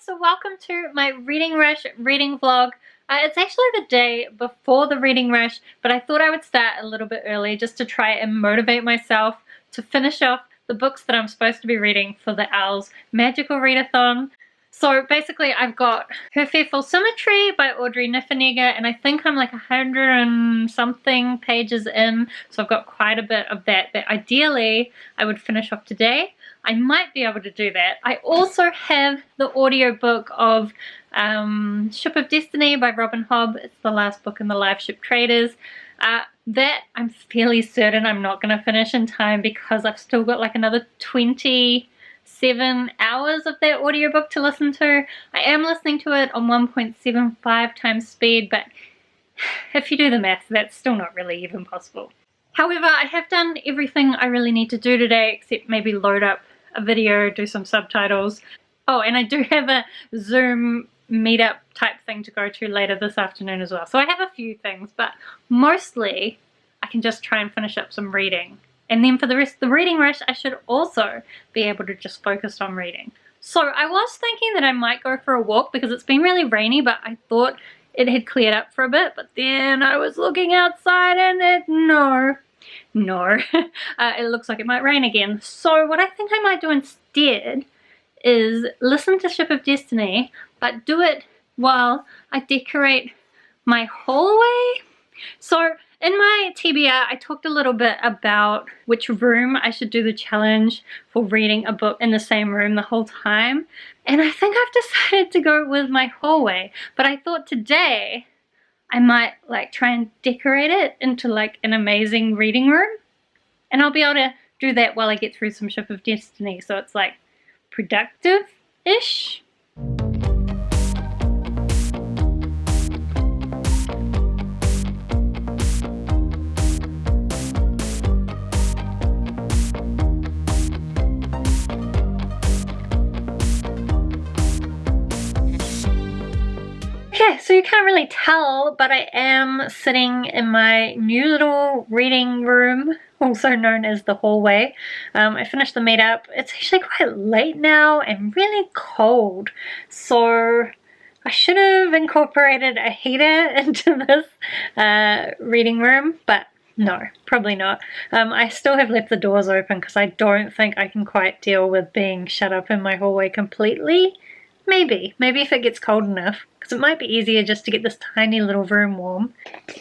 so welcome to my Reading Rush reading vlog. It's actually the day before the Reading Rush, but I thought I would start a little bit early just to try and motivate myself to finish off the books that I'm supposed to be reading for the OWLs Magical Readathon. So basically I've got Her Fearful Symmetry by Audrey Niffenegger, and I think I'm like 100 and something pages in, so I've got quite a bit of that ideally I would finish off today. I might be able to do that. I also have the audiobook of Ship of Destiny by Hobb. It's the last book in the Liveship traders. That I'm fairly certain I'm not going to finish in time because I've still got like another 27 hours of that audiobook to listen to. I am listening to it on 1.75 times speed, but if you do the math, that's still not really even possible. However, I have done everything I really need to do today except maybe load up a video, do some subtitles. Oh, and I do have a Zoom meetup type thing to go to later this afternoon as well. So I have a few things, but mostly I can just try and finish up some reading. And then for the rest of the reading rush, I should also be able to just focus on reading. So I was thinking that I might go for a walk because it's been really rainy, but I thought it had cleared up for a bit. But then I was looking outside and it looks like it might rain again. So what I think I might do instead is listen to Ship of Destiny, but do it while I decorate my hallway. So in my TBR, I talked a little bit about which room I should do the challenge for reading a book in the same room the whole time. And I think I've decided to go with my hallway. But I thought today I might like try and decorate it into like an amazing reading room. And I'll be able to do that while I get through some Ship of Destiny. So it's like productive-ish. Okay, so you can't really tell, but I am sitting in my new little reading room, also known as the hallway. I finished the meetup. It's actually quite late now and really cold, so I should have incorporated a heater into this reading room, but no, probably not. I still have left the doors open because I don't think I can quite deal with being shut up in my hallway completely. Maybe if it gets cold enough, because it might be easier just to get this tiny little room warm.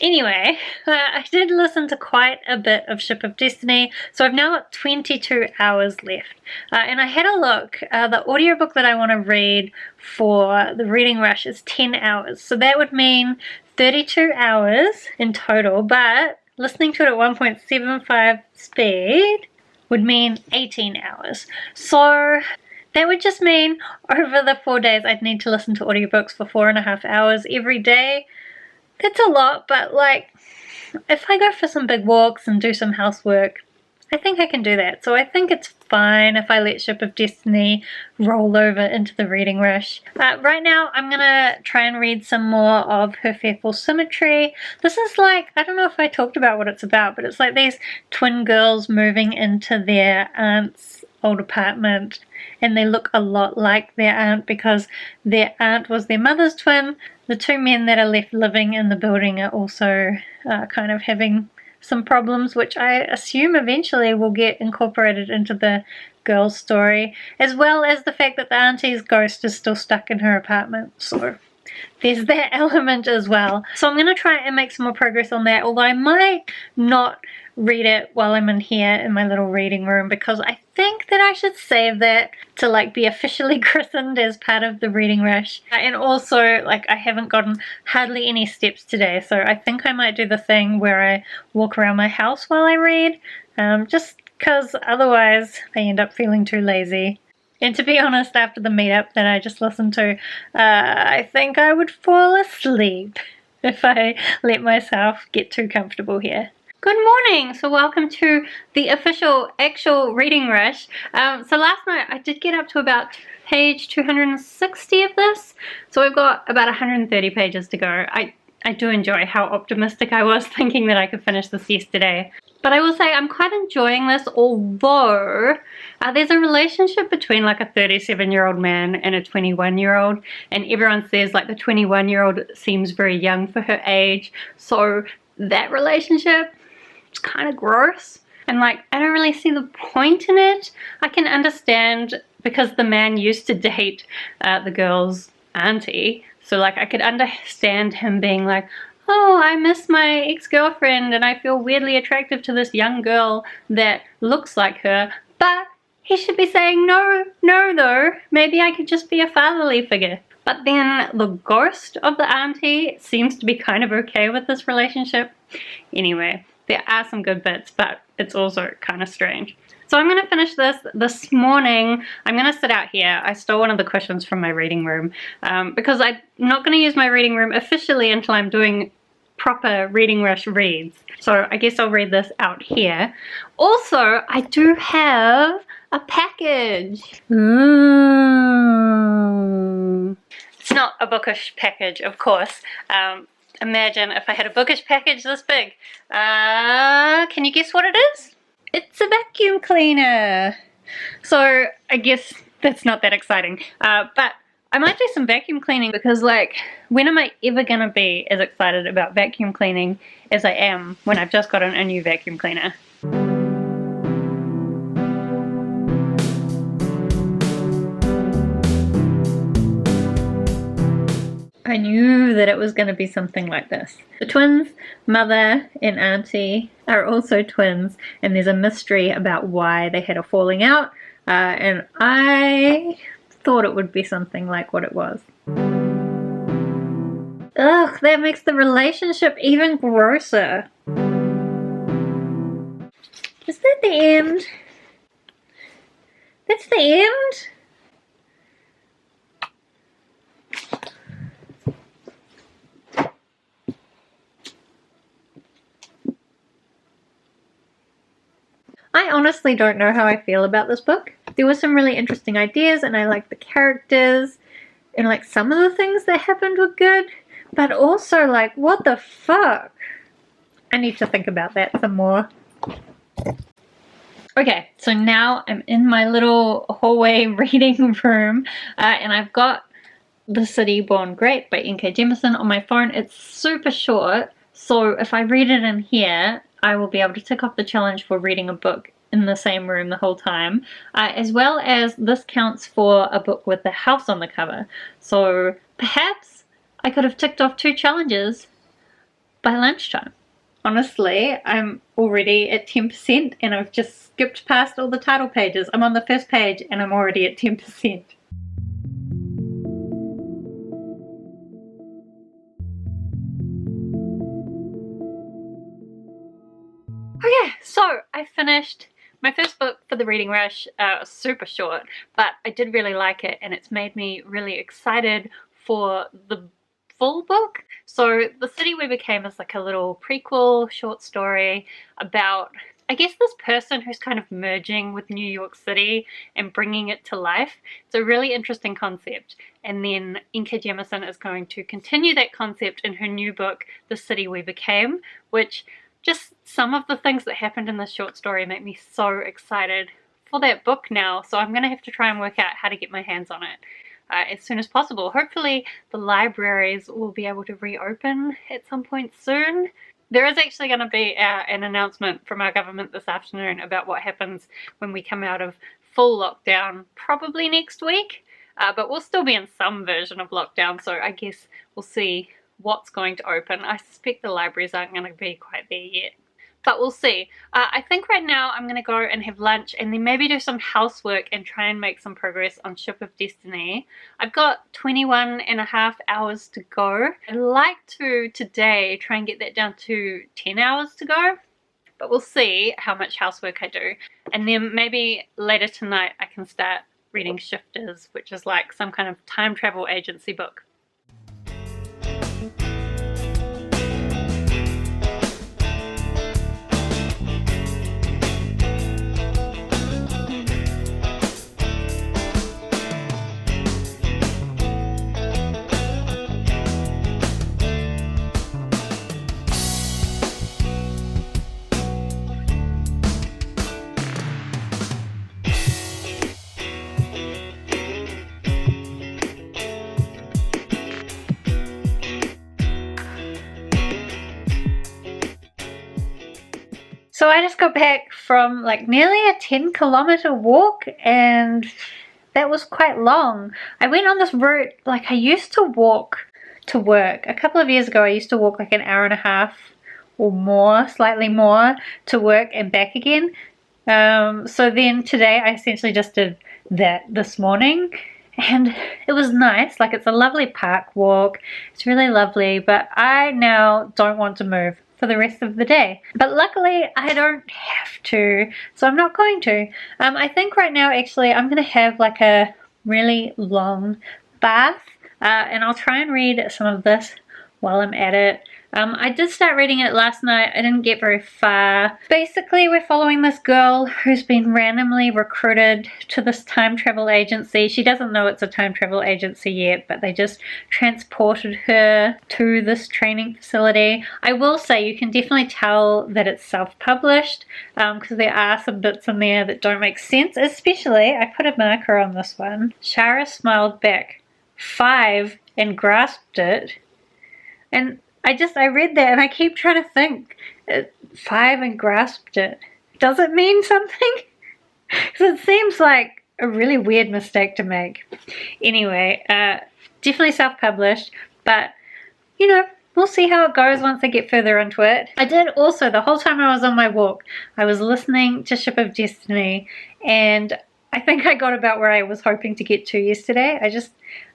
Anyway, I did listen to quite a bit of Ship of Destiny, so I've now got 22 hours left. And I had a look, the audiobook that I want to read for the reading rush is 10 hours, so that would mean 32 hours in total, but listening to it at 1.75 speed would mean 18 hours. So that would just mean over the 4 days I'd need to listen to audiobooks for 4.5 hours every day. That's a lot, but like if I go for some big walks and do some housework, I think I can do that. So I think it's fine if I let Ship of Destiny roll over into the reading rush. Right now I'm gonna try and read some more of Her Fearful Symmetry. This is like, I don't know if I talked about what it's about, but it's like these twin girls moving into their aunt's old apartment, and they look a lot like their aunt because their aunt was their mother's twin. The two men that are left living in the building are also kind of having some problems, which I assume eventually will get incorporated into the girl's story, as well as the fact that the auntie's ghost is still stuck in her apartment. So there's that element as well. So I'm going to try and make some more progress on that, although I might not read it while I'm in here in my little reading room because I think that I should save that to like be officially christened as part of the reading rush. And also like I haven't gotten hardly any steps today, so I think I might do the thing where I walk around my house while I read, just because otherwise I end up feeling too lazy. And to be honest, after the meetup that I just listened to, I think I would fall asleep if I let myself get too comfortable here. Good morning! So welcome to the actual reading rush. So last night I did get up to about page 260 of this. So we've got about 130 pages to go. I do enjoy how optimistic I was thinking that I could finish this yesterday. But I will say I'm quite enjoying this, although there's a relationship between like a 37-year-old man and a 21-year-old, and everyone says like the 21-year-old seems very young for her age, so that relationship is kind of gross. And like, I don't really see the point in it. I can understand because the man used to date the girl's auntie, so like I could understand him being like, oh, I miss my ex-girlfriend and I feel weirdly attractive to this young girl that looks like her, but he should be saying no though, maybe I could just be a fatherly figure. But then the ghost of the auntie seems to be kind of okay with this relationship. Anyway, there are some good bits, but it's also kind of strange. So I'm going to finish this morning. I'm going to sit out here. I stole one of the cushions from my reading room because I'm not going to use my reading room officially until I'm doing proper Reading Rush reads. So I guess I'll read this out here. Also, I do have a package. Ooh. It's not a bookish package, of course. Imagine if I had a bookish package this big. Can you guess what it is? It's a vacuum cleaner. So I guess that's not that exciting. But I might do some vacuum cleaning because like, when am I ever gonna be as excited about vacuum cleaning as I am when I've just gotten a new vacuum cleaner? I knew that it was going to be something like this. The twins, mother and auntie, are also twins, and there's a mystery about why they had a falling out, and I thought it would be something like what it was. Ugh, that makes the relationship even grosser. Is that the end? That's the end? I honestly don't know how I feel about this book. There were some really interesting ideas and I liked the characters and like some of the things that happened were good, but also like, what the fuck? I need to think about that some more. Okay, so now I'm in my little hallway reading room and I've got The City Born Great by N.K. Jemisin on my phone. It's super short, so if I read it in here, I will be able to tick off the challenge for reading a book in the same room the whole time, as well as this counts for a book with the house on the cover. So perhaps I could have ticked off 2 challenges by lunchtime. Honestly, I'm already at 10% and I've just skipped past all the title pages. I'm on the first page and I'm already at 10%. Okay, so I finished my first book for the Reading Rush. Super short, but I did really like it and it's made me really excited for the full book. So The City We Became is like a little prequel short story about, I guess, this person who's kind of merging with New York City and bringing it to life. It's a really interesting concept. And then N.K. Jemisin is going to continue that concept in her new book, The City We Became, which just some of the things that happened in this short story make me so excited for that book now. So I'm going to have to try and work out how to get my hands on it as soon as possible. Hopefully the libraries will be able to reopen at some point soon. There is actually going to be an announcement from our government this afternoon about what happens when we come out of full lockdown, probably next week. But we'll still be in some version of lockdown, so I guess we'll see what's going to open. I suspect the libraries aren't going to be quite there yet, but we'll see. I think right now I'm going to go and have lunch and then maybe do some housework and try and make some progress on Ship of Destiny. I've got 21.5 hours to go. I'd like to today try and get that down to 10 hours to go, but we'll see how much housework I do. And then maybe later tonight I can start reading Shifters, which is like some kind of time travel agency book. So I just got back from like nearly a 10-kilometer walk, and that was quite long. I went on this route, like I used to walk to work. A couple of years ago I used to walk like an hour and a half or more, slightly more, to work and back again. So then today I essentially just did that this morning, and it was nice. Like, it's a lovely park walk, it's really lovely, but I now don't want to move for the rest of the day. But luckily I don't have to, so I'm not going to. I think right now actually I'm going to have like a really long bath, and I'll try and read some of this while I'm at it. I did start reading it last night. I didn't get very far. Basically, we're following this girl who's been randomly recruited to this time travel agency. She doesn't know it's a time travel agency yet, but they just transported her to this training facility. I will say you can definitely tell that it's self-published, because there are some bits in there that don't make sense, especially, I put a marker on this one. Shara smiled back 5 and grasped it. And I read that and I keep trying to think, 5 and grasped it. Does it mean something? Because it seems like a really weird mistake to make. Anyway, definitely self-published, but you know, we'll see how it goes once I get further into it. I did also, the whole time I was on my walk, I was listening to Ship of Destiny, and I think I got about where I was hoping to get to yesterday.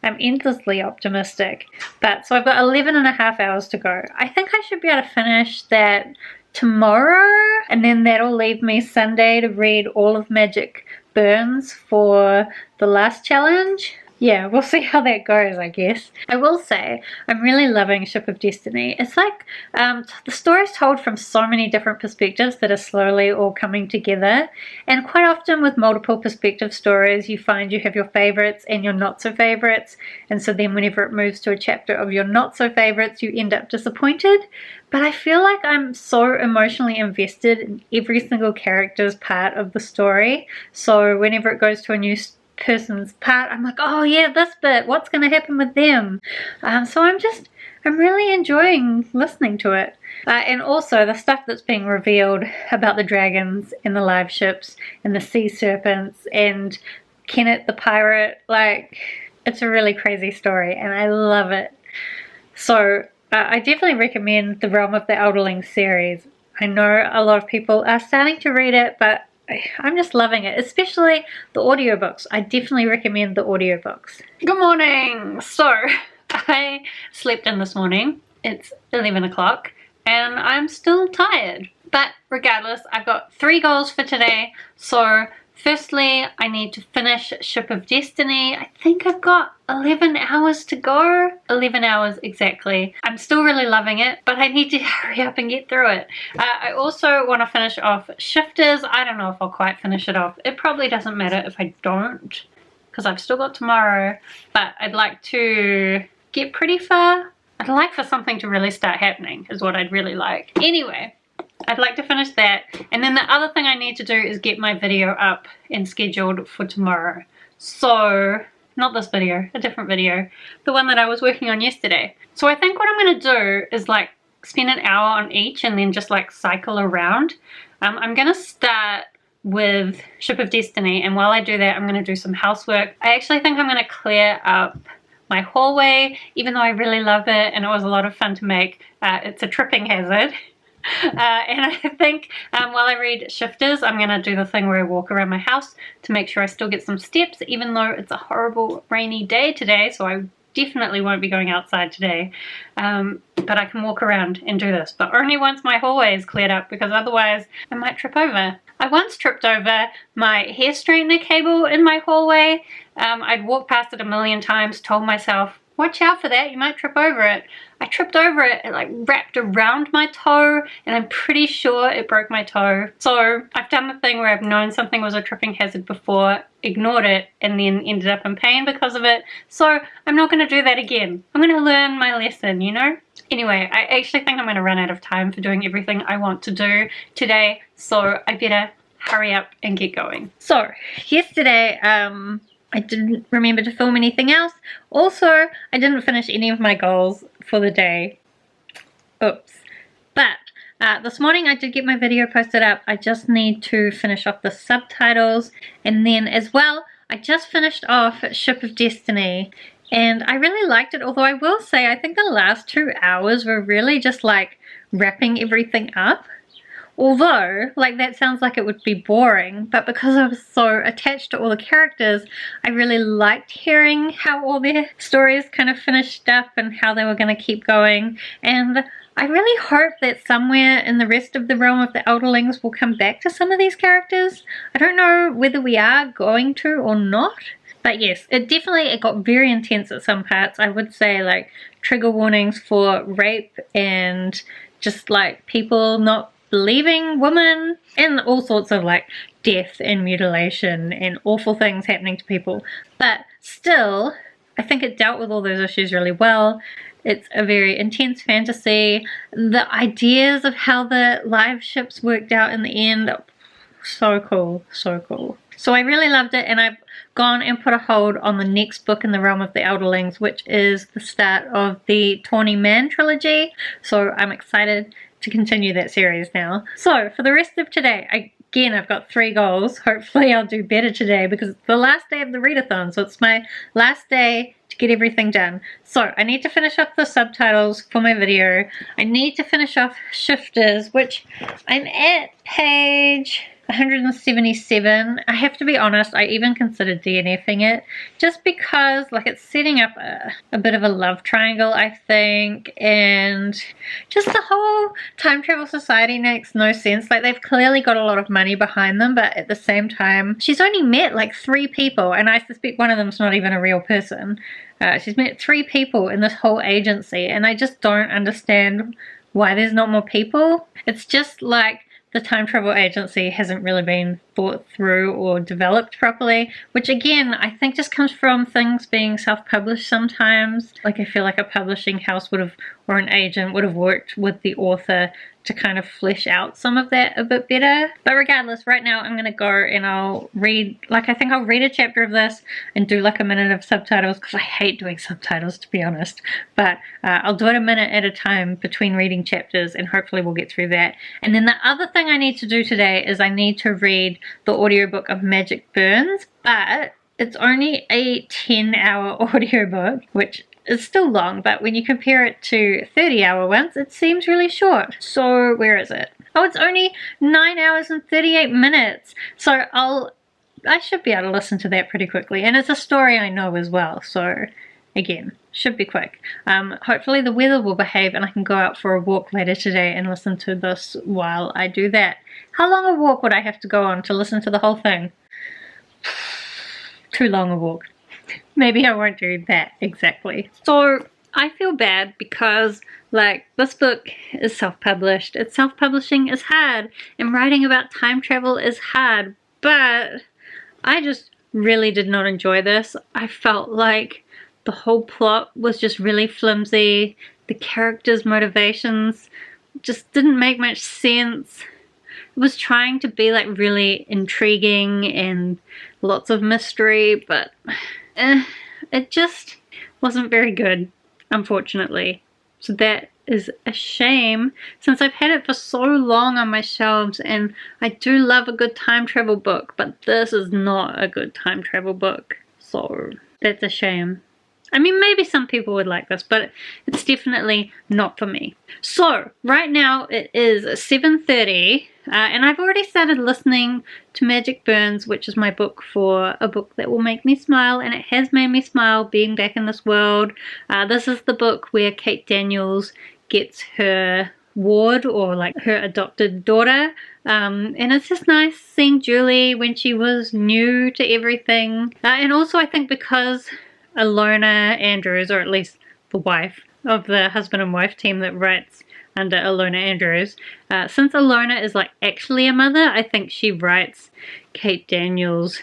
I'm endlessly optimistic. But so I've got 11 and a half hours to go. I think I should be able to finish that tomorrow, and then that'll leave me Sunday to read all of Magic Burns for the last challenge. Yeah, we'll see how that goes, I guess. I will say, I'm really loving Ship of Destiny. It's like, the story's told from so many different perspectives that are slowly all coming together. And quite often with multiple perspective stories, you find you have your favorites and your not so favorites. And so then whenever it moves to a chapter of your not so favorites, you end up disappointed. But I feel like I'm so emotionally invested in every single character's part of the story. So whenever it goes to a new person's part, I'm like, oh yeah, this bit, what's going to happen with them? So I'm really enjoying listening to it. And also the stuff that's being revealed about the dragons and the live ships and the sea serpents and Kenneth the pirate, like, it's a really crazy story and I love it. So I definitely recommend the Realm of the Elderlings series. I know a lot of people are starting to read it, but I'm just loving it, especially the audiobooks. I definitely recommend the audiobooks. Good morning! So, I slept in this morning. It's 11 o'clock and I'm still tired. But regardless, I've got 3 goals for today. So, firstly, I need to finish Ship of Destiny. I think I've got 11 hours to go. 11 hours exactly. I'm still really loving it, but I need to hurry up and get through it. I also want to finish off Shifters. I don't know if I'll quite finish it off. It probably doesn't matter if I don't, because I've still got tomorrow, but I'd like to get pretty far. I'd like for something to really start happening is what I'd really like. Anyway, I'd like to finish that, and then the other thing I need to do is get my video up and scheduled for tomorrow. So, not this video, a different video, the one that I was working on yesterday. So I think what I'm going to do is like spend an hour on each and then just like cycle around. I'm going to start with Ship of Destiny, and while I do that I'm going to do some housework. I actually think I'm going to clear up my hallway, even though I really love it and it was a lot of fun to make. It's a tripping hazard. And I think while I read Shifters, I'm going to do the thing where I walk around my house to make sure I still get some steps, even though it's a horrible rainy day today, so I definitely won't be going outside today. But I can walk around and do this, but only once my hallway is cleared up, because otherwise I might trip over. I once tripped over my hair straightener cable in my hallway. I'd walked past it a million times, told myself, watch out for that, you might trip over it. I tripped over it, it like wrapped around my toe, and I'm pretty sure it broke my toe. So I've done the thing where I've known something was a tripping hazard before, ignored it, and then ended up in pain because of it. So I'm not going to do that again. I'm going to learn my lesson, you know? Anyway, I actually think I'm going to run out of time for doing everything I want to do today, so I better hurry up and get going. So yesterday, I didn't remember to film anything else. Also, I didn't finish any of my goals for the day. Oops. But This morning I did get my video posted up. I just need to finish off the subtitles, and then as well I just finished off Ship of Destiny and I really liked it, although I will say I think the last 2 hours were really just like wrapping everything up. Although, like, that sounds like it would be boring, but because I was so attached to all the characters, I really liked hearing how all their stories kind of finished up and how they were going to keep going. And I really hope that somewhere in the rest of the realm of the Elderlings we'll come back to some of these characters. I don't know whether we are going to or not. But yes, it got very intense at some parts. I would say, like, trigger warnings for rape and just like people not believing women and all sorts of like death and mutilation and awful things happening to people. But still, I think it dealt with all those issues really well. It's a very intense fantasy. The ideas of how the live ships worked out in the end, so cool, so cool. So I really loved it, and I've gone and put a hold on the next book in the realm of the Elderlings, which is the start of the Tawny Man trilogy. So I'm excited to continue that series now. So for the rest of today, again, I've got 3 goals. Hopefully I'll do better today because it's the last day of the readathon, so it's my last day to get everything done. So I need to finish up the subtitles for my video. I need to finish off Shifters, which I'm at page 177. I have to be honest, I even considered DNFing it just because like it's setting up a bit of a love triangle, I think, and just the whole time travel society makes no sense. Like, they've clearly got a lot of money behind them, but at the same time she's only met like 3 people, and I suspect one of them's not even a real person. She's met 3 people in this whole agency, and I just don't understand why there's not more people. It's just like the time travel agency hasn't really been thought through or developed properly, which again I think just comes from things being self-published sometimes. Like, I feel like a publishing house would have, or an agent would have worked with the author to kind of flesh out some of that a bit better. But regardless, right now I'm gonna go and I'll read, like, I think I'll read a chapter of this and do like a minute of subtitles because I hate doing subtitles, to be honest. But I'll do it a minute at a time between reading chapters, and hopefully we'll get through that. And then the other thing I need to do today is I need to read the audiobook of Magic Burns, but it's only a 10-hour audiobook, which is still long, but when you compare it to 30-hour ones, it seems really short. So where is it? Oh, it's only 9 hours and 38 minutes. So I should be able to listen to that pretty quickly, and it's a story I know as well, so again, should be quick. Hopefully the weather will behave and I can go out for a walk later today and listen to this while I do that. How long a walk would I have to go on to listen to the whole thing? Too long a walk. Maybe I won't do that exactly. So I feel bad because, like, this book is self-published. It's self-publishing is hard, and writing about time travel is hard, but I just really did not enjoy this. I felt like the whole plot was just really flimsy. The characters' motivations just didn't make much sense. It was trying to be like really intriguing and lots of mystery, but it just wasn't very good, unfortunately. So that is a shame, since I've had it for so long on my shelves, and I do love a good time travel book, but this is not a good time travel book. So that's a shame. I mean, maybe some people would like this, but it's definitely not for me. So right now it is 7:30, and I've already started listening to Magic Burns, which is my book for a book that will make me smile, and it has made me smile being back in this world. This is the book where Kate Daniels gets her ward, or like her adopted daughter, and it's just nice seeing Julie when she was new to everything. And also I think because Ilona Andrews, or at least the wife of the husband and wife team that writes under Ilona Andrews, since Ilona is like actually a mother, I think she writes Kate Daniels'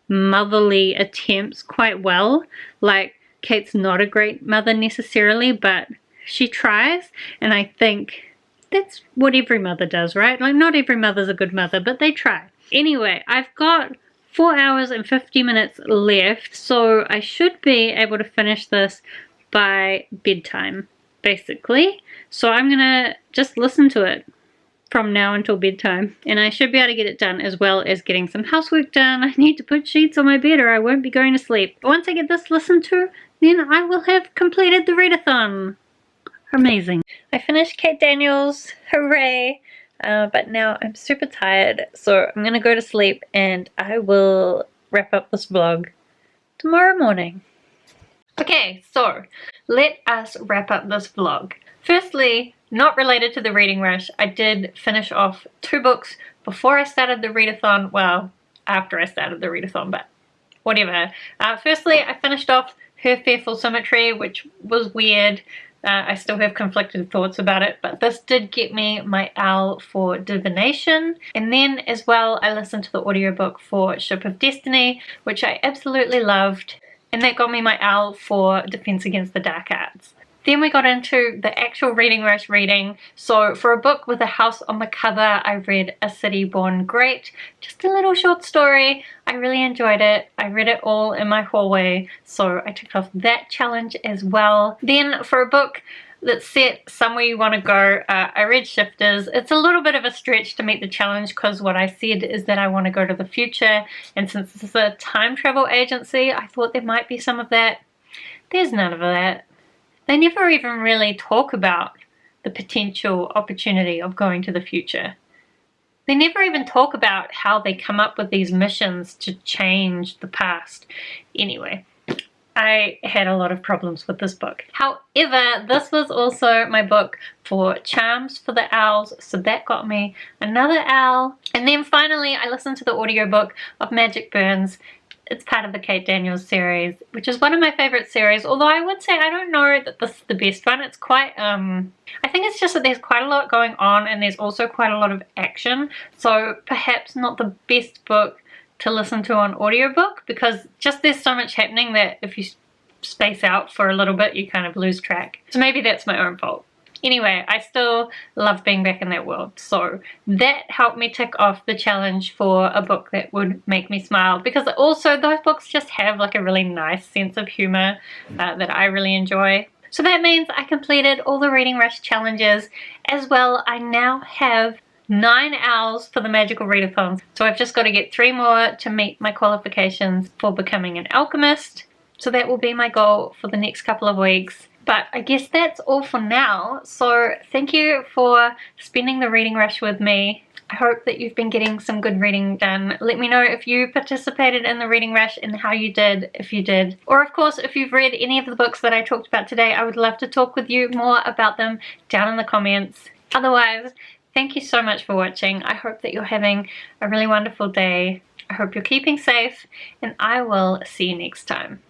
motherly attempts quite well. Like, Kate's not a great mother necessarily, but she tries, and I think that's what every mother does, right? Like, not every mother's a good mother, but they try. Anyway, I've got 4 hours and 50 minutes left, so I should be able to finish this by bedtime, basically. So I'm gonna just listen to it from now until bedtime, and I should be able to get it done as well as getting some housework done. I need to put sheets on my bed or I won't be going to sleep. But once I get this listened to, then I will have completed the readathon. Amazing. I finished Kate Daniels, hooray! But now I'm super tired, so I'm gonna go to sleep and I will wrap up this vlog tomorrow morning. Okay, so let us wrap up this vlog. Firstly, not related to the reading rush, I did finish off 2 books before I started the readathon. Well, after I started the readathon, but whatever. Firstly, I finished off Her Fearful Symmetry, which was weird. I still have conflicted thoughts about it, but this did get me my OWL for divination. And then as well, I listened to the audiobook for Ship of Destiny, which I absolutely loved. And that got me my OWL for Defense Against the Dark Arts. Then we got into the actual reading rush reading. So for a book with a house on the cover, I read A City Born Great. Just a little short story. I really enjoyed it. I read it all in my hallway, so I took off that challenge as well. Then for a book that's set somewhere you want to go, I read Shifters. It's a little bit of a stretch to meet the challenge because what I said is that I want to go to the future, and since this is a time travel agency, I thought there might be some of that. There's none of that. They never even really talk about the potential opportunity of going to the future. They never even talk about how they come up with these missions to change the past. Anyway, I had a lot of problems with this book. However, this was also my book for Charms for the Owls, so that got me another owl. And then finally, I listened to the audiobook of Magic Burns. It's part of the Kate Daniels series, which is one of my favorite series, although I would say I don't know that this is the best one. It's quite, I think it's just that there's quite a lot going on and there's also quite a lot of action, so perhaps not the best book to listen to on audiobook, because just there's so much happening that if you space out for a little bit, you kind of lose track. So maybe that's my own fault. Anyway, I still love being back in that world, so that helped me tick off the challenge for a book that would make me smile, because also those books just have like a really nice sense of humor that I really enjoy. So that means I completed all the reading rush challenges. As well, I now have 9 owls for the Magical Readathon, so I've just got to get 3 more to meet my qualifications for becoming an alchemist. So that will be my goal for the next couple of weeks. But I guess that's all for now. So thank you for spending the reading rush with me. I hope that you've been getting some good reading done. Let me know if you participated in the reading rush and how you did, if you did. Or of course, if you've read any of the books that I talked about today, I would love to talk with you more about them down in the comments. Otherwise, thank you so much for watching. I hope that you're having a really wonderful day. I hope you're keeping safe, and I will see you next time.